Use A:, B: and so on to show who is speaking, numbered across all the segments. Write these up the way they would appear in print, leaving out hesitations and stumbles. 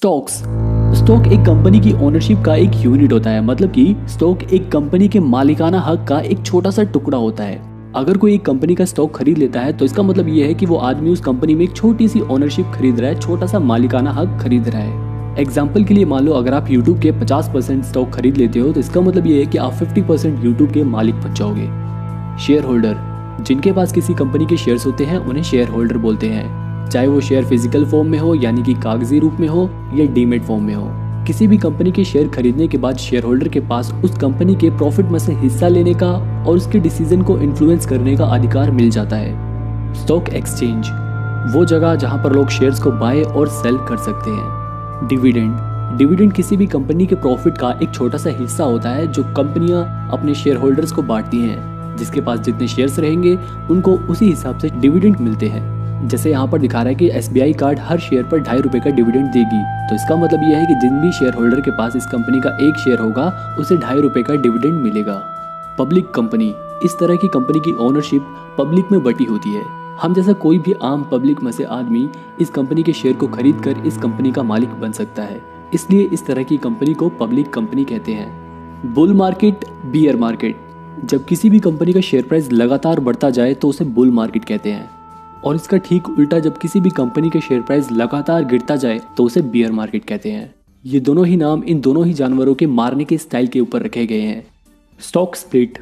A: Stocks. Stock एक company की ownership का एक यूनिट होता है, मतलब कि स्टॉक एक कंपनी के मालिकाना हक का एक छोटा सा टुकड़ा होता है। अगर कोई एक कंपनी का स्टॉक खरीद लेता है तो इसका मतलब ये है कि वो आदमी उस कंपनी में एक छोटी सी ओनरशिप खरीद रहा है, छोटा सा मालिकाना हक खरीद रहा है। एग्जाम्पल के लिए मान लो अगर आप YouTube के 50% स्टॉक खरीद लेते हो तो इसका मतलब ये है कि आप 50% YouTube के मालिक बन जाओगे। शेयर होल्डर, जिनके पास किसी कंपनी के शेयर्स होते हैं उन्हें शेयर होल्डर बोलते हैं, चाहे वो शेयर फिजिकल फॉर्म में हो यानी कि कागजी रूप में हो या डीमेट फॉर्म में हो। किसी भी कंपनी के शेयर खरीदने के बाद शेयर होल्डर के पास उस कंपनी के प्रॉफिट में से हिस्सा लेने का और उसके डिसीजन को इन्फ्लुएंस करने का अधिकार मिल जाता है। स्टॉक एक्सचेंज, वो जगह जहां पर लोग शेयर्स को बाय और सेल कर सकते हैं। डिविडेंड किसी भी कंपनी के प्रॉफिट का एक छोटा सा हिस्सा होता है जो कंपनियां अपने शेयर होल्डर्स को बांटती हैं। जिसके पास जितने शेयर्स रहेंगे उनको उसी हिसाब से डिविडेंड मिलते हैं। जैसे यहाँ पर दिखा रहा है कि SBI कार्ड हर शेयर पर ₹2.5 का डिविडेंड देगी, तो इसका मतलब यह है कि जिन भी शेयर होल्डर के पास इस कंपनी का एक शेयर होगा उसे ₹2.5 का डिविडेंड मिलेगा। पब्लिक कंपनी, इस तरह की कंपनी की ओनरशिप पब्लिक में बटी होती है। हम जैसा कोई भी आम पब्लिक में से आदमी इस कंपनी के शेयर को खरीद कर इस कंपनी का मालिक बन सकता है, इसलिए इस तरह की कंपनी को पब्लिक कंपनी कहते हैं। बुल मार्केट, बियर मार्केट, जब किसी भी कंपनी का शेयर प्राइस लगातार बढ़ता जाए तो उसे बुल मार्केट कहते हैं, और इसका ठीक उल्टा जब किसी भी कंपनी के शेयर प्राइस लगातार गिरता जाए तो उसे बियर मार्केट कहते हैं। ये दोनों ही नाम इन दोनों ही जानवरों के मारने के स्टाइल के ऊपर रखे गए हैं। स्टॉक स्प्लिट,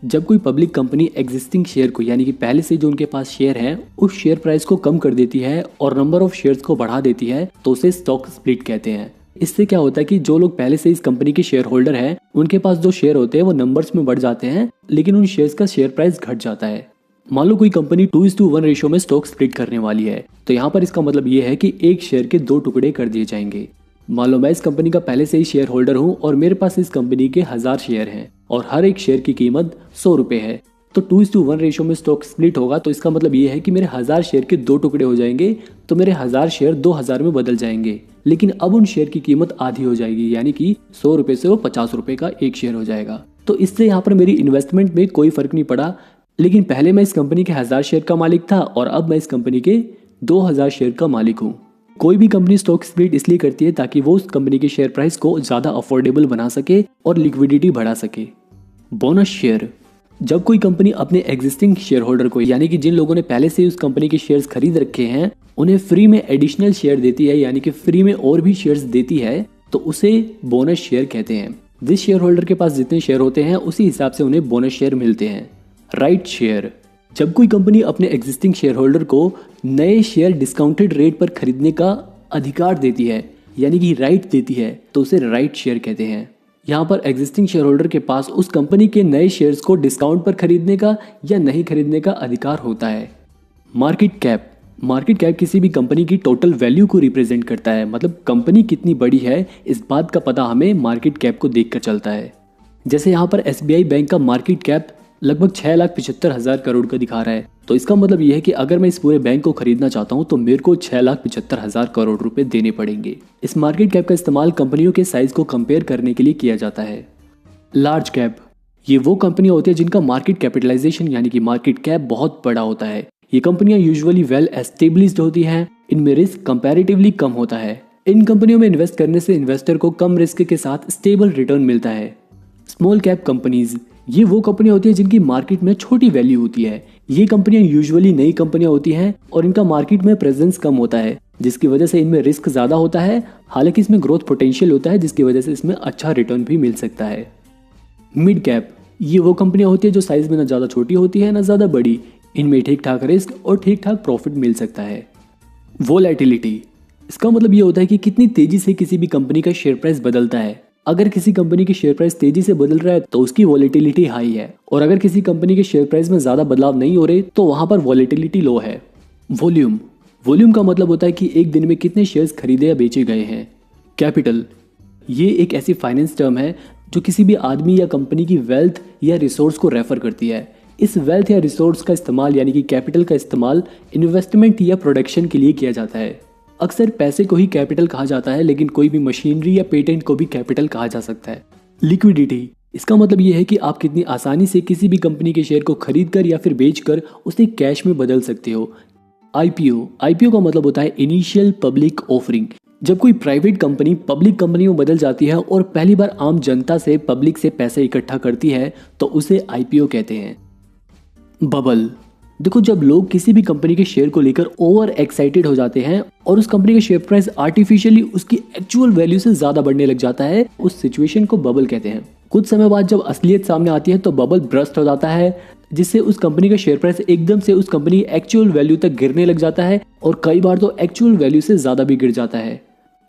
A: जब कोई पब्लिक कंपनी एग्जिस्टिंग शेयर को यानी कि पहले से जो उनके पास शेयर हैं उस शेयर प्राइस को कम कर देती है और नंबर ऑफ शेयर्स को बढ़ा देती है तो उसे स्टॉक स्प्लिट कहते हैं। इससे क्या होता है कि जो लोग पहले से इस कंपनी के शेयर होल्डर हैं उनके पास जो शेयर होते हैं वो नंबर्स में बढ़ जाते हैं, लेकिन उन शेयर्स का शेयर प्राइस घट जाता है। मान लो कोई कंपनी 2:1 रेशियो में स्टॉक स्प्लिट करने वाली है, तो यहाँ पर इसका मतलब ये है कि एक शेयर के 2 टुकड़े कर दिए जाएंगे। मान लो मैं इस कंपनी का पहले से ही शेयर होल्डर हूँ और मेरे पास इस कंपनी के 1000 शेयर हैं और हर एक शेयर की कीमत ₹100 है, तो 2:1 रेशियो में स्टॉक स्प्लिट होगा, तो इसका मतलब ये है कि मेरे 1000 शेयर के 2 टुकड़े हो जाएंगे, तो मेरे 1000 शेयर 2000 में बदल जाएंगे। लेकिन अब उन शेयर की कीमत आधी हो जाएगी, यानी कि ₹100 से वो ₹50 का एक शेयर हो जाएगा। तो इससे यहाँ पर मेरी इन्वेस्टमेंट में कोई फर्क नहीं पड़ा, लेकिन पहले मैं इस कंपनी के 1000 शेयर का मालिक था और अब मैं इस कंपनी के 2000 शेयर का मालिक हूँ। कोई भी कंपनी स्टॉक स्प्लिट इसलिए करती है ताकि वो उस कंपनी के शेयर प्राइस को ज़्यादा अफोर्डेबल बना सके और लिक्विडिटी बढ़ा सके। बोनस शेयर, जब कोई कंपनी अपने एग्जिस्टिंग शेयर होल्डर को यानी कि जिन लोगों ने पहले से उस कंपनी के शेयर्स खरीद रखे हैं उन्हें फ्री में एडिशनल शेयर देती है, यानी कि फ्री में और भी शेयर्स देती है, तो उसे बोनस शेयर कहते हैं। जिस शेयर होल्डर के पास जितने शेयर होते हैं उसी हिसाब से उन्हें बोनस शेयर मिलते हैं। राइट शेयर, जब कोई कंपनी अपने एग्जिस्टिंग शेयर होल्डर को नए शेयर डिस्काउंटेड रेट पर खरीदने का अधिकार देती है यानी कि राइट देती है तो उसे राइट शेयर कहते हैं। यहाँ पर एग्जिस्टिंग शेयर होल्डर के पास उस कंपनी के नए शेयर्स को डिस्काउंट पर खरीदने का या नहीं खरीदने का अधिकार होता है। मार्केट कैप, मार्केट कैप किसी भी कंपनी की टोटल वैल्यू को रिप्रेजेंट करता है, मतलब कंपनी कितनी बड़ी है इस बात का पता हमें मार्केट कैप को देखकर चलता है। जैसे यहाँ पर SBI बैंक का मार्केट कैप लगभग 6,75,000 करोड़ का दिखा रहा है, तो इसका मतलब यह है कि अगर मैं इस पूरे बैंक को खरीदना चाहता हूं तो मेरे को 6,75,000 करोड़ रुपए देने पड़ेंगे। इस मार्केट कैप का इस्तेमाल कंपनियों के साइज को कंपेयर करने के लिए किया जाता है। लार्ज कैप, ये वो कंपनियां होती है जिनका मार्केट कैपिटलाइजेशन यानी कि मार्केट कैप बहुत बड़ा होता है। ये कंपनियां यूजुअली वेल एस्टेब्लिश्ड होती हैं, इनमें रिस्क कंपैरेटिवली कम होता है। इन कंपनियों में इन्वेस्ट करने से इन्वेस्टर को कम रिस्क के साथ स्टेबल रिटर्न मिलता है। स्मॉल कैप कंपनीज, ये वो कंपनियां होती हैं जिनकी मार्केट में छोटी वैल्यू होती है। ये कंपनियां यूजुअली नई कंपनियां होती हैं और इनका मार्केट में प्रेजेंस कम होता है, जिसकी वजह से इनमें रिस्क ज़्यादा होता है। हालांकि इसमें ग्रोथ पोटेंशियल होता है जिसकी वजह से इसमें अच्छा रिटर्न भी मिल सकता है। मिड कैप, ये वो कंपनियां होती है जो साइज में ना ज़्यादा छोटी होती है ना ज़्यादा बड़ी, इनमें ठीक ठाक रिस्क और ठीक ठाक प्रॉफिट मिल सकता है। वोलेटिलिटी, इसका मतलब ये होता है कि कितनी तेजी से किसी भी कंपनी का शेयर प्राइस बदलता है। अगर किसी कंपनी के शेयर प्राइस तेजी से बदल रहा है तो उसकी वॉलेटिलिटी हाई है, और अगर किसी कंपनी के शेयर प्राइस में ज़्यादा बदलाव नहीं हो रहे तो वहाँ पर वॉलेटिलिटी लो है। वॉल्यूम का मतलब होता है कि एक दिन में कितने शेयर्स खरीदे या बेचे गए हैं। कैपिटल, ये एक ऐसी फाइनेंस टर्म है जो किसी भी आदमी या कंपनी की वेल्थ या रिसोर्स को रेफर करती है। इस वेल्थ या रिसोर्स का इस्तेमाल यानी कि कैपिटल का इस्तेमाल इन्वेस्टमेंट या प्रोडक्शन के लिए किया जाता है। अक्सर पैसे को ही कैपिटल कहा जाता है, लेकिन कोई भी मशीनरी या पेटेंट को भी कैपिटल कहा जा सकता है। लिक्विडिटी, इसका मतलब ये है कि आप कितनी आसानी से किसी भी कंपनी के शेयर को खरीद कर या फिर बेच कर उसे कैश में बदल सकते हो। आईपीओ का मतलब होता है इनिशियल पब्लिक ऑफरिंग, जब कोई प्राइवेट कंपनी पब्लिक कंपनी में बदल जाती है और पहली बार आम जनता से पब्लिक से पैसे इकट्ठा करती है तो उसे आईपीओ कहते हैं। बबल, देखो जब लोग किसी भी कंपनी के शेयर को लेकर ओवर एक्साइटेड हो जाते हैं और उस कंपनी का शेयर प्राइस आर्टिफिशियली उसकी एक्चुअल वैल्यू से ज्यादा बढ़ने लग जाता है, उस सिचुएशन को बबल कहते हैं। कुछ समय बाद जब असलियत सामने आती है तो बबल बर्स्ट हो जाता है, जिससे उस कंपनी का शेयर प्राइस एकदम से उस कंपनी की एक्चुअल वैल्यू तक गिरने लग जाता है और कई बार तो एक्चुअल वैल्यू से ज्यादा भी गिर जाता है।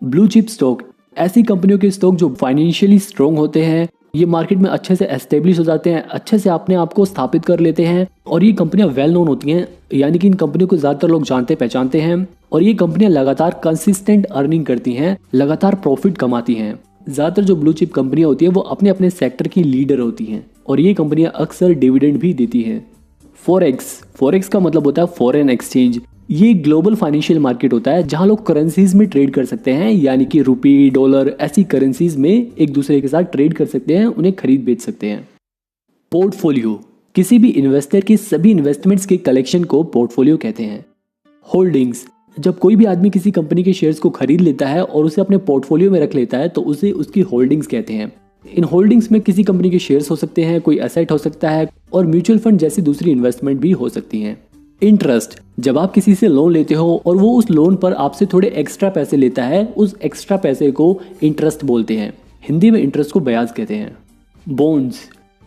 A: ब्लू चिप स्टॉक, ऐसी कंपनियों के स्टॉक जो फाइनेंशियली स्ट्रॉन्ग होते हैं, ये मार्केट में अच्छे से एस्टेब्लिश हो जाते हैं, अच्छे से अपने आप को स्थापित कर लेते हैं और ये कंपनियां वेल नोन होती हैं, यानी कि इन कंपनियों को ज्यादातर लोग जानते पहचानते हैं और ये कंपनियां लगातार कंसिस्टेंट अर्निंग करती हैं, लगातार प्रॉफिट कमाती हैं। ज्यादातर जो ब्लू चिप कंपनियां होती हैं वो अपने अपने सेक्टर की लीडर होती हैं और ये कंपनियां अक्सर डिविडेंड भी देती हैं। फॉरेक्स का मतलब होता है फॉरेन एक्सचेंज। ये ग्लोबल फाइनेंशियल मार्केट होता है जहां लोग करेंसीज में ट्रेड कर सकते हैं, यानी कि रुपी, डॉलर, ऐसी करेंसीज में एक दूसरे के साथ ट्रेड कर सकते हैं, उन्हें खरीद बेच सकते हैं। पोर्टफोलियो, किसी भी इन्वेस्टर के सभी इन्वेस्टमेंट्स के कलेक्शन को पोर्टफोलियो कहते हैं। होल्डिंग्स, जब कोई भी आदमी किसी कंपनी के शेयर्स को खरीद लेता है और उसे अपने पोर्टफोलियो में रख लेता है तो उसे उसकी होल्डिंग्स कहते हैं। इन होल्डिंग्स में किसी कंपनी के शेयर्स हो सकते हैं, कोई एसेट हो सकता है और म्यूचुअल फंड जैसी दूसरी इन्वेस्टमेंट भी हो सकती हैं। इंटरेस्ट, जब आप किसी से लोन लेते हो और वो उस लोन पर आपसे थोड़े एक्स्ट्रा पैसे लेता है, उस एक्स्ट्रा पैसे को इंटरेस्ट बोलते हैं। हिंदी में इंटरेस्ट को ब्याज कहते हैं। बॉन्ड्स,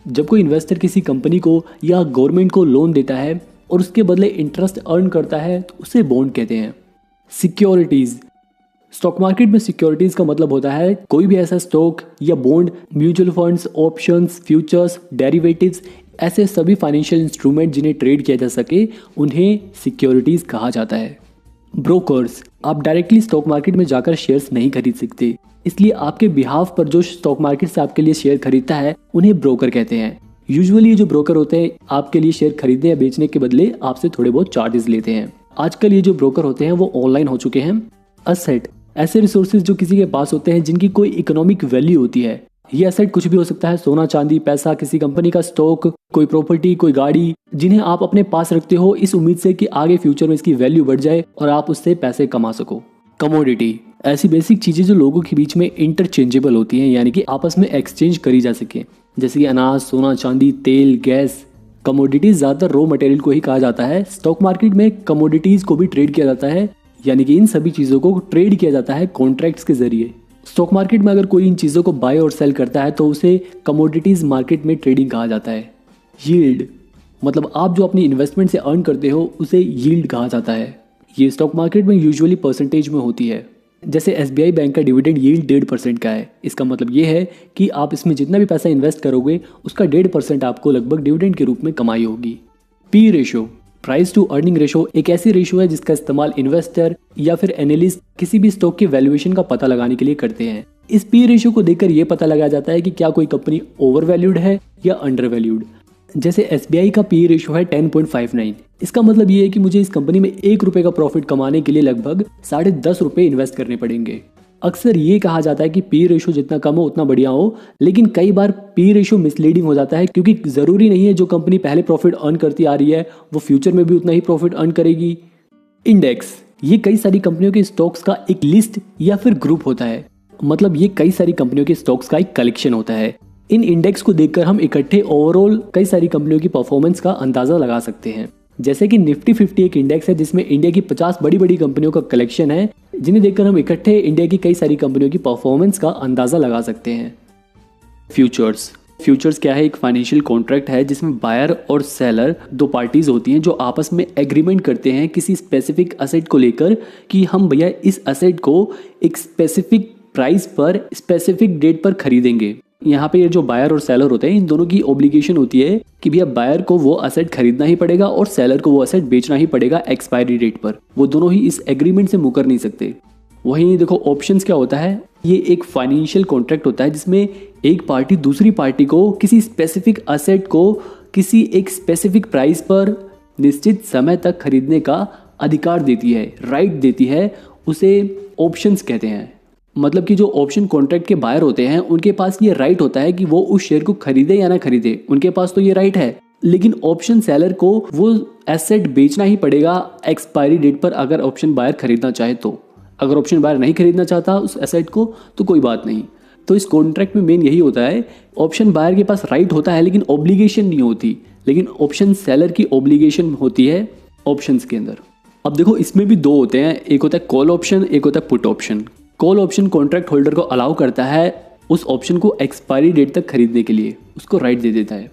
A: जब कोई इन्वेस्टर किसी कंपनी को या गवर्नमेंट को लोन देता है और उसके बदले इंटरेस्ट अर्न करता है तो उसे बॉन्ड कहते हैं। सिक्योरिटीज, स्टॉक मार्केट में सिक्योरिटीज का मतलब होता है कोई भी ऐसा स्टॉक या bond, mutual funds, options, futures, derivatives, ऐसे सभी फाइनेंशियल इंस्ट्रूमेंट जिन्हें ट्रेड किया जा सके उन्हें सिक्योरिटीज कहा जाता है। ब्रोकर्स, आप डायरेक्टली स्टॉक मार्केट में जाकर शेयर्स नहीं खरीद सकते, इसलिए आपके बिहाफ पर जो स्टॉक मार्केट से आपके लिए शेयर खरीदता है उन्हें ब्रोकर कहते हैं। यूजुअली जो ब्रोकर होते हैं आपके लिए शेयर खरीदने या बेचने के बदले आपसे थोड़े बहुत चार्जेस लेते हैं। आजकल ये जो ब्रोकर होते हैं वो ऑनलाइन हो चुके हैं। असेट, ऐसे रिसोर्सेज जो किसी के पास होते हैं जिनकी कोई इकोनॉमिक वैल्यू होती है। ये एसेट कुछ भी हो सकता है, सोना, चांदी, पैसा, किसी कंपनी का स्टॉक, कोई प्रॉपर्टी, कोई गाड़ी, जिन्हें आप अपने पास रखते हो इस उम्मीद से कि आगे फ्यूचर में इसकी वैल्यू बढ़ जाए और आप उससे पैसे कमा सको। कमोडिटी, ऐसी बेसिक चीजें जो लोगों के बीच में इंटरचेंजेबल होती हैं, यानी कि आपस में एक्सचेंज करी जा सके, जैसे कि अनाज, सोना, चांदी, तेल, गैस। कमोडिटीज ज्यादातर रॉ मटेरियल को ही कहा जाता है। स्टॉक मार्केट में कमोडिटीज को भी ट्रेड किया जाता है, यानी कि इन सभी चीजों को ट्रेड किया जाता है कॉन्ट्रैक्ट्स के जरिए। स्टॉक मार्केट में अगर कोई इन चीजों को बाय और सेल करता है तो उसे कमोडिटीज मार्केट में ट्रेडिंग कहा जाता है। यील्ड, मतलब आप जो अपनी इन्वेस्टमेंट से अर्न करते हो उसे यील्ड कहा जाता है। ये स्टॉक मार्केट में यूजुअली परसेंटेज में होती है। जैसे एसबीआई बैंक का डिविडेंड यील्ड 1.5% का है। इसका मतलब ये है कि आप इसमें जितना भी पैसा इन्वेस्ट करोगे उसका 1.5% आपको लगभग डिविडेंड के रूप में कमाई होगी। P ratio, price to earning ratio, एक ऐसी रेशो है जिसका इस्तेमाल इन्वेस्टर या फिर एनालिस्ट किसी भी स्टॉक के वैल्यूएशन का पता लगाने के लिए करते हैं। इस पी रेशो को देखकर यह पता लगाया जाता है कि क्या कोई कंपनी ओवर वैल्यूड है या अंडर वैल्यूड। जैसे एसबीआई का पी रेशो है 10.59। इसका मतलब ये है कि मुझे इस कंपनी में 1 रुपए का प्रॉफिट कमाने के लिए लगभग 10.5 रुपए इन्वेस्ट करने पड़ेंगे। अक्सर ये कहा जाता है कि पी रेशो जितना कम हो उतना बढ़िया हो, लेकिन कई बार पी रेशो मिसलीडिंग हो जाता है क्योंकि जरूरी नहीं है जो कंपनी पहले प्रॉफिट अर्न करती आ रही है वो फ्यूचर में भी उतना ही प्रॉफिट अर्न करेगी। इंडेक्स, ये कई सारी कंपनियों के स्टॉक्स का एक लिस्ट या फिर ग्रुप होता है, मतलब ये कई सारी कंपनियों के स्टॉक्स का एक कलेक्शन होता है। इन इंडेक्स को देखकर हम इकट्ठे ओवरऑल कई सारी कंपनियों की परफॉर्मेंस का अंदाजा लगा सकते हैं। जैसे कि निफ्टी 50 एक इंडेक्स है जिसमें इंडिया की 50 बड़ी बड़ी कंपनियों का कलेक्शन है, जिन्हें देखकर हम इकट्ठे इंडिया की कई सारी कंपनियों की परफॉर्मेंस का अंदाजा लगा सकते हैं। फ्यूचर्स क्या है? एक फाइनेंशियल कॉन्ट्रैक्ट है जिसमें बायर और सेलर दो पार्टीज होती हैं जो आपस में एग्रीमेंट करते हैं किसी स्पेसिफिक असेट को लेकर कि हम भैया इस असेट को एक स्पेसिफिक प्राइस पर स्पेसिफिक डेट पर खरीदेंगे। यहाँ पे ये जो बायर और सेलर होते हैं इन दोनों की ऑब्लिगेशन होती है कि भैया बायर को वो असेट खरीदना ही पड़ेगा और सेलर को वो असेट बेचना ही पड़ेगा एक्सपायरी डेट पर। वो दोनों ही इस एग्रीमेंट से मुकर नहीं सकते। वहीं देखो ऑप्शंस क्या होता है, ये एक फाइनेंशियल कॉन्ट्रैक्ट होता है जिसमें एक पार्टी दूसरी पार्टी को किसी स्पेसिफिक असेट को किसी एक स्पेसिफिक प्राइस पर निश्चित समय तक खरीदने का अधिकार देती है, राइट देती है, उसे ऑप्शंस कहते हैं। मतलब कि जो ऑप्शन कॉन्ट्रैक्ट के बायर होते हैं उनके पास ये राइट होता है कि वो उस शेयर को खरीदे या ना खरीदे, उनके पास तो ये राइट है, लेकिन ऑप्शन सेलर को वो एसेट बेचना ही पड़ेगा एक्सपायरी डेट पर अगर ऑप्शन बायर खरीदना चाहे तो। अगर ऑप्शन बायर नहीं खरीदना चाहता उस एसेट को तो कोई बात नहीं। तो इस कॉन्ट्रैक्ट में मेन यही होता है, ऑप्शन बायर के पास राइट होता है लेकिन ऑब्लिगेशन नहीं होती, लेकिन ऑप्शन सेलर की ऑब्लिगेशन होती है ऑप्शंस के अंदर। अब देखो इसमें भी दो होते हैं, एक होता है कॉल ऑप्शन, एक होता है put option. Call option contract holder को अलाउ करता है उस ऑप्शन को एक्सपायरी डेट तक खरीदने के लिए, उसको राइट दे देता है।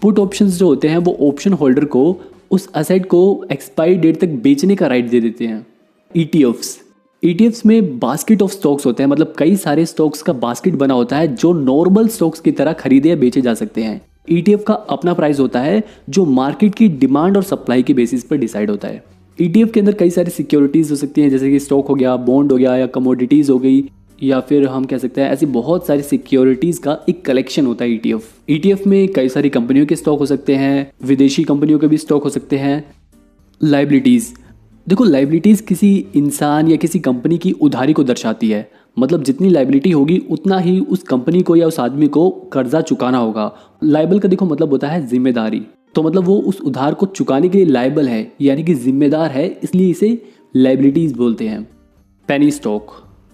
A: पुट ऑप्शंस जो होते हैं वो ऑप्शन होल्डर को उस एसेट को एक्सपायरी डेट तक बेचने का राइट दे देते हैं। ईटीएफ्स में बास्केट ऑफ स्टॉक्स होते हैं, मतलब कई सारे स्टॉक्स का बास्केट बना होता है जो नॉर्मल स्टॉक्स की तरह खरीदे या बेचे जा सकते हैं। ईटीएफ का अपना प्राइस होता है जो मार्केट की डिमांड और सप्लाई के बेसिस पर डिसाइड होता है। ईटीएफ के अंदर कई सारी सिक्योरिटीज हो सकती हैं, जैसे कि स्टॉक हो गया, बॉन्ड हो गया, या कमोडिटीज हो गई, या फिर हम कह सकते हैं ऐसी बहुत सारी सिक्योरिटीज का एक कलेक्शन होता है ईटीएफ। ईटीएफ में कई सारी कंपनियों के स्टॉक हो सकते हैं, विदेशी कंपनियों के भी स्टॉक हो सकते हैं। लाइबिलिटीज, देखो लाइबिलिटीज किसी इंसान या किसी कंपनी की उधारी को दर्शाती है, मतलब जितनी लाइबिलिटी होगी उतना ही उस कंपनी को या उस आदमी को कर्जा चुकाना होगा। लाइबल का देखो मतलब होता है जिम्मेदारी, तो मतलब वो उस उधार को चुकाने के लिए लाइबल है, यानी कि जिम्मेदार है, इसलिए इसे लाइबिलिटीज बोलते हैं।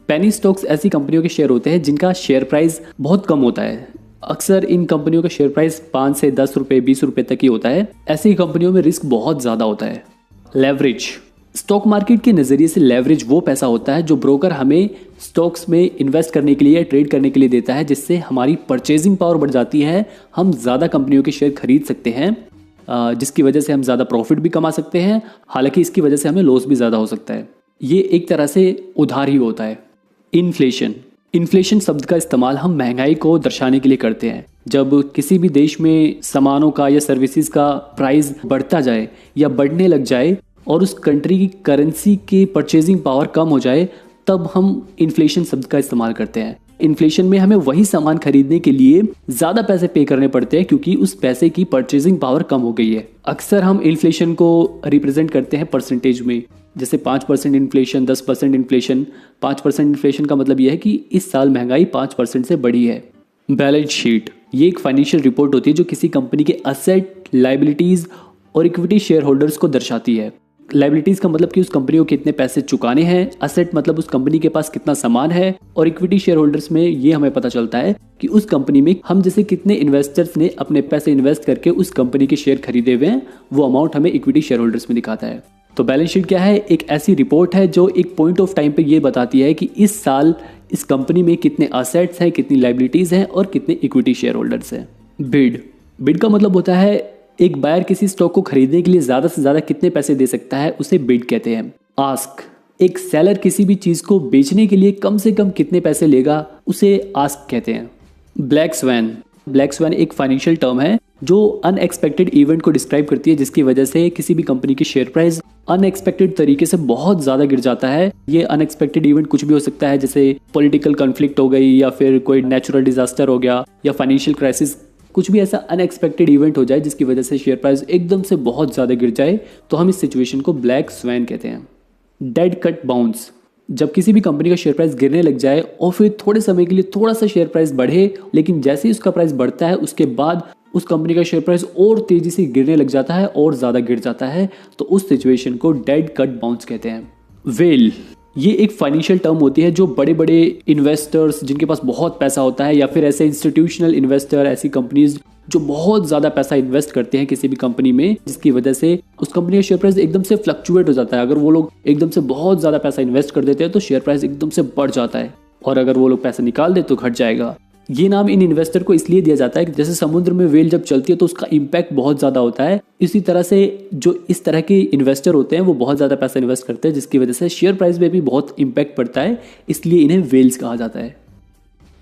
A: पेनी स्टॉक्स ऐसी कंपनियों के शेयर होते हैं जिनका शेयर प्राइस बहुत कम होता है। अक्सर इन कंपनियों का शेयर प्राइस 5 से 10 रुपये 20 रुपये तक ही होता है। ऐसी कंपनियों में रिस्क बहुत ज़्यादा होता है। लेवरेज, स्टॉक मार्केट के नज़रिए से लेवरेज वो पैसा होता है जो ब्रोकर हमें स्टॉक्स में इन्वेस्ट करने के लिए या ट्रेड करने के लिए देता है, जिससे हमारी परचेजिंग पावर बढ़ जाती है, हम ज़्यादा कंपनियों के शेयर खरीद सकते हैं, जिसकी वजह से हम ज़्यादा प्रॉफिट भी कमा सकते हैं। हालांकि इसकी वजह से हमें लॉस भी ज़्यादा हो सकता है। ये एक तरह से उधार ही होता है। इन्फ्लेशन शब्द का इस्तेमाल हम महंगाई को दर्शाने के लिए करते हैं। जब किसी भी देश में सामानों का या सर्विसेज का प्राइस बढ़ता जाए या बढ़ने लग जाए और उस कंट्री की करेंसी की परचेजिंग पावर कम हो जाए, तब हम इन्फ्लेशन शब्द का इस्तेमाल करते हैं। इन्फ्लेशन में हमें वही सामान खरीदने के लिए ज़्यादा पैसे पे करने पड़ते हैं क्योंकि उस पैसे की परचेजिंग पावर कम हो गई है। अक्सर हम इन्फ्लेशन को रिप्रेजेंट करते हैं परसेंटेज में, जैसे 5% इन्फ्लेशन, 10% इन्फ्लेशन। 5% इन्फ्लेशन का मतलब यह है कि इस साल महंगाई 5% से बढ़ी है। बैलेंस शीट, ये एक फाइनेंशियल रिपोर्ट होती है जो किसी कंपनी के असेट, लाइबिलिटीज़ और इक्विटी शेयर होल्डर्स को दर्शाती है। लाइबिलिटीज़ का मतलब कि उस कंपनी को कितने पैसे चुकाने हैं, असेट मतलब उस कंपनी के पास कितना सामान है, और इक्विटी शेयर होल्डर्स में ये हमें पता चलता है कि उस कंपनी में हम जैसे कितने इन्वेस्टर्स ने अपने पैसे इन्वेस्ट करके उस कंपनी के शेयर खरीदे हुए हैं, वो अमाउंट हमें इक्विटी शेयर होल्डर्स में दिखाता है। तो बैलेंस शीट क्या है? एक ऐसी रिपोर्ट है जो एक पॉइंट ऑफ टाइम पे ये बताती है कि इस साल इस कंपनी में कितने असेट्स हैं, कितनी लाइबिलिटीज़ हैं और कितने इक्विटी शेयर होल्डर्स हैं। बिड का मतलब होता है एक बायर किसी स्टॉक को खरीदने के लिए ज़्यादा से ज़्यादा कितने पैसे दे सकता है, उसे बिड कहते हैं। आस्क, एक सेलर किसी भी चीज़ को बेचने के लिए कम से कम कितने पैसे लेगा, उसे आस्क कहते हैं। ब्लैक स्वैन एक फाइनेंशियल टर्म है जो अनएक्सपेक्टेड इवेंट को डिस्क्राइब करती है, जिसकी वजह से किसी भी कंपनी की शेयर प्राइस अनएक्सपेक्टेड तरीके से बहुत ज़्यादा गिर जाता है। ये अनएक्सपेक्टेड इवेंट कुछ भी हो सकता है, जैसे पॉलिटिकल कॉन्फ्लिक्ट हो गई, या फिर कोई नेचुरल डिजास्टर हो गया, या फाइनेंशियल क्राइसिस, कुछ भी ऐसा अनएक्सपेक्टेड इवेंट हो जाए जिसकी वजह से शेयर प्राइस एकदम से बहुत ज़्यादा गिर जाए, तो हम इस सिचुएशन को ब्लैक स्वैन कहते हैं। डेड कट बाउंस, जब किसी भी कंपनी का शेयर प्राइस गिरने लग जाए और फिर थोड़े समय के लिए थोड़ा सा शेयर प्राइस बढ़े, लेकिन जैसे ही उसका प्राइस बढ़ता है उसके बाद उस कंपनी का शेयर प्राइस और तेजी से गिरने लग जाता है और ज़्यादा गिर जाता है, तो उस सिचुएशन को डेड कट बाउंस कहते हैं। वेल, ये एक फाइनेंशियल टर्म होती है जो बड़े बड़े इन्वेस्टर्स जिनके पास बहुत पैसा होता है, या फिर ऐसे इंस्टीट्यूशनल इन्वेस्टर, ऐसी कंपनीज जो बहुत ज़्यादा पैसा इन्वेस्ट करते हैं किसी भी कंपनी में, जिसकी वजह से उस कंपनी का शेयर प्राइस एकदम से फ्लक्चुएट हो जाता है। अगर वो लोग एकदम से बहुत ज़्यादा पैसा इन्वेस्ट कर देते हैं तो शेयर प्राइस एकदम से बढ़ जाता है, और अगर वो लोग पैसा निकाल दे तो घट जाएगा। ये नाम इन इन्वेस्टर को इसलिए दिया जाता है कि जैसे समुद्र में वेल जब चलती है तो उसका इम्पैक्ट बहुत ज़्यादा होता है, इसी तरह से जो इस तरह के इन्वेस्टर होते हैं वो बहुत ज़्यादा पैसा इन्वेस्ट करते हैं, जिसकी वजह से शेयर प्राइस में भी बहुत इम्पैक्ट पड़ता है, इसलिए इन्हें वेल्स कहा जाता है।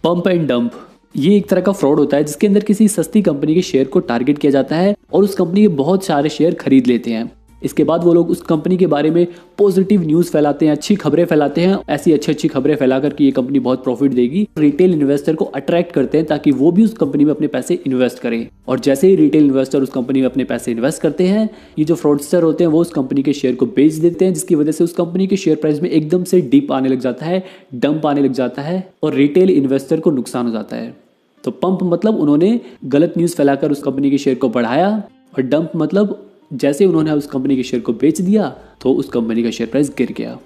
A: पंप एंड डंप, ये एक तरह का फ्रॉड होता है जिसके अंदर किसी सस्ती कंपनी के शेयर को टारगेट किया जाता है और उस कंपनी के बहुत सारे शेयर खरीद लेते हैं। इसके बाद वो लोग उस कंपनी के बारे में पॉजिटिव न्यूज़ फैलाते हैं, अच्छी खबरें फैलाते हैं, ऐसी अच्छी खबरें फैलाकर कि ये कंपनी बहुत प्रॉफिट देगी। रिटेल इन्वेस्टर को अट्रैक्ट करते हैं ताकि वो भी उस कंपनी में अपने पैसे इन्वेस्ट करें, और जैसे ही रिटेल इन्वेस्टर उस कंपनी में अपने पैसे इन्वेस्ट करते हैं, ये जो फ्रॉडस्टर होते हैं वो उस कंपनी के शेयर को बेच देते हैं, जिसकी वजह से उस कंपनी के शेयर प्राइस में एकदम से डिप आने लग जाता है, डंप आने लग जाता है, और रिटेल इन्वेस्टर को नुकसान हो जाता है। तो पंप मतलब उन्होंने गलत न्यूज़ फैलाकर उस कंपनी के शेयर को बढ़ाया, और डंप मतलब जैसे उन्होंने उस कंपनी के शेयर को बेच दिया तो उस कंपनी का शेयर प्राइस गिर गया।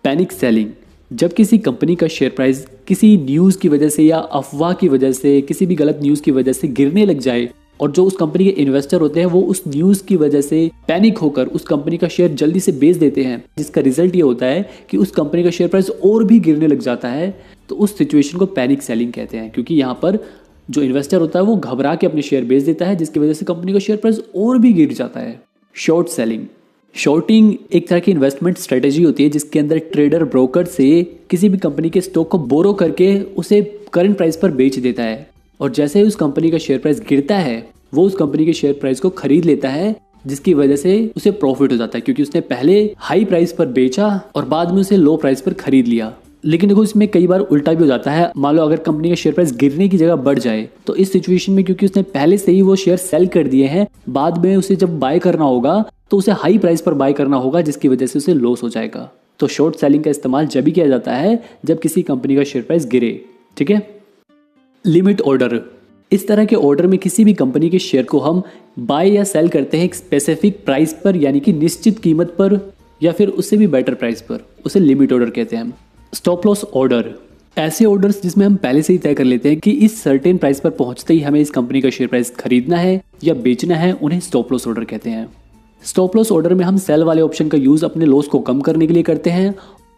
A: पैनिक सेलिंग, जब किसी कंपनी का शेयर प्राइस किसी न्यूज़ की वजह से या अफवाह की वजह से, किसी भी गलत न्यूज़ की वजह से गिरने लग जाए और जो उस कंपनी के इन्वेस्टर होते हैं वो उस न्यूज़ की वजह से पैनिक होकर उस कंपनी का शेयर जल्दी से बेच देते हैं, जिसका रिजल्ट ये होता है कि उस कंपनी का शेयर प्राइस और भी गिरने लग जाता है, तो उस सिचुएशन को पैनिक सेलिंग कहते हैं। क्योंकि यहाँ पर जो इन्वेस्टर होता है वो घबरा के अपने शेयर बेच देता है, जिसकी वजह से कंपनी का शेयर प्राइस और भी गिर जाता है। शॉर्ट सेलिंग, शॉर्टिंग एक तरह की इन्वेस्टमेंट स्ट्रेटेजी होती है जिसके अंदर ट्रेडर ब्रोकर से किसी भी कंपनी के स्टॉक को बोरो करके उसे करंट प्राइस पर बेच देता है, और जैसे ही उस कंपनी का शेयर प्राइस गिरता है वो उस कंपनी के शेयर प्राइस को खरीद लेता है, जिसकी वजह से उसे प्रॉफिट हो जाता है, क्योंकि उसने पहले हाई प्राइस पर बेचा और बाद में उसे लो प्राइस पर खरीद लिया। लेकिन देखो इसमें कई बार उल्टा भी हो जाता है। मान लो अगर कंपनी का शेयर प्राइस गिरने की जगह बढ़ जाए तो इस सिचुएशन में क्योंकि उसने पहले से ही वो शेयर सेल कर दिए हैं, बाद में उसे जब बाय करना होगा तो उसे हाई प्राइस पर बाय करना होगा, जिसकी वजह से उसे लॉस हो जाएगा। तो शॉर्ट सेलिंग का इस्तेमाल जब भी किया जाता है जब किसी कंपनी का शेयर प्राइस गिरे। ठीक है। लिमिट ऑर्डर, इस तरह के ऑर्डर में किसी भी कंपनी के शेयर को हम बाय या सेल करते हैं एक स्पेसिफिक प्राइस पर, यानी कि निश्चित कीमत पर या फिर उससे भी बेटर प्राइस पर, उसे लिमिट ऑर्डर कहते हैं हम। स्टॉप लॉस ऑर्डर, ऐसे ऑर्डर्स जिसमें हम पहले से ही तय कर लेते हैं कि इस सर्टेन प्राइस पर पहुंचते ही हमें इस कंपनी का शेयर प्राइस खरीदना है या बेचना है, उन्हें स्टॉप लॉस ऑर्डर कहते हैं। स्टॉप लॉस ऑर्डर में हम सेल वाले ऑप्शन का यूज अपने लॉस को कम करने के लिए करते हैं।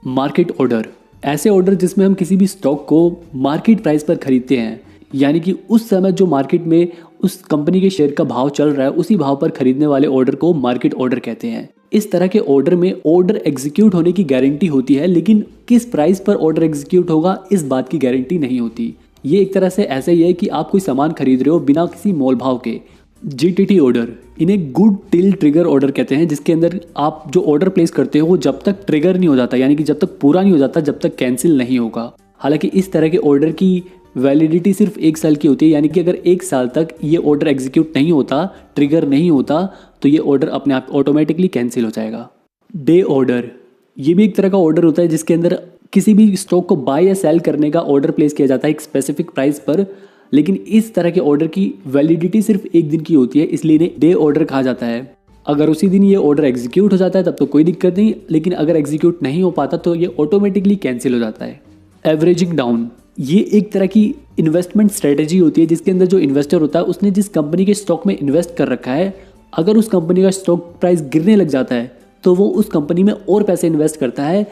A: मार्केट ऑर्डर, ऐसे ऑर्डर जिसमें हम किसी भी स्टॉक को मार्केट प्राइस पर खरीदते हैं, यानी कि उस समय जो मार्केट में उस कंपनी के शेयर का भाव चल रहा है उसी भाव पर खरीदने वाले ऑर्डर को मार्केट ऑर्डर कहते हैं। इस तरह के ऑर्डर में ऑर्डर एग्जीक्यूट होने की गारंटी होती है, लेकिन किस प्राइस पर ऑर्डर एग्जीक्यूट होगा इस बात की गारंटी नहीं होती। ये एक तरह से ऐसा ही है कि आप कोई सामान खरीद रहे हो बिना किसी मोल भाव के। GTT ऑर्डर, इन्हें गुड टिल ट्रिगर ऑर्डर कहते हैं, जिसके अंदर आप जो ऑर्डर प्लेस करते हो वो जब तक ट्रिगर नहीं हो जाता, यानी कि जब तक पूरा नहीं हो जाता, जब तक कैंसिल नहीं होगा। हालांकि इस तरह के ऑर्डर की वैलिडिटी सिर्फ 1 साल की होती है, यानी कि अगर 1 साल तक ये ऑर्डर एग्जीक्यूट नहीं होता, ट्रिगर नहीं होता, तो ये ऑर्डर अपने आप ऑटोमेटिकली कैंसिल हो जाएगा। डे ऑर्डर, ये भी एक तरह का ऑर्डर होता है जिसके अंदर किसी भी स्टॉक को बाय या सेल करने का ऑर्डर प्लेस किया जाता है एक स्पेसिफिक प्राइस पर, लेकिन इस तरह के ऑर्डर की वैलिडिटी सिर्फ 1 दिन की होती है, इसलिए इन्हें डे ऑर्डर कहा जाता है। अगर उसी दिन ये ऑर्डर एग्जीक्यूट हो जाता है तब तो कोई दिक्कत नहीं, लेकिन अगर एग्जीक्यूट नहीं हो पाता तो ये ऑटोमेटिकली कैंसिल हो जाता है। एवरेजिंग डाउन, ये एक तरह की इन्वेस्टमेंट स्ट्रेटेजी होती है जिसके अंदर जो इन्वेस्टर होता है उसने जिस कंपनी के स्टॉक में इन्वेस्ट कर रखा है, अगर उस कंपनी का स्टॉक प्राइस गिरने लग जाता है तो वो उस कंपनी में और पैसे इन्वेस्ट करता है,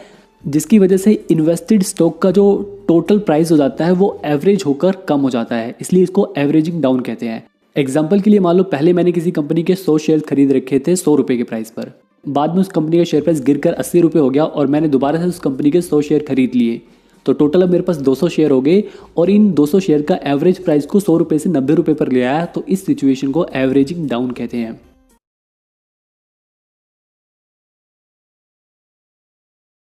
A: जिसकी वजह से इन्वेस्टेड स्टॉक का जो टोटल प्राइस हो जाता है वो एवरेज होकर कम हो जाता है, इसलिए इसको एवरेजिंग डाउन कहते हैं। एग्जाम्पल के लिए मान लो पहले मैंने किसी कंपनी के 100 शेयर खरीद रखे थे 100 रुपये के प्राइस पर, बाद में उस कंपनी का शेयर प्राइस गिरकर 80 रुपये हो गया और मैंने दोबारा से उस कंपनी के 100 शेयर खरीद लिए, तो टोटल अब मेरे पास 200 शेयर हो गए और इन 200 शेयर का एवरेज प्राइस को 100 रुपये से 90 रुपये पर ले आया, तो इस सिचुएशन को एवरेजिंग डाउन कहते हैं।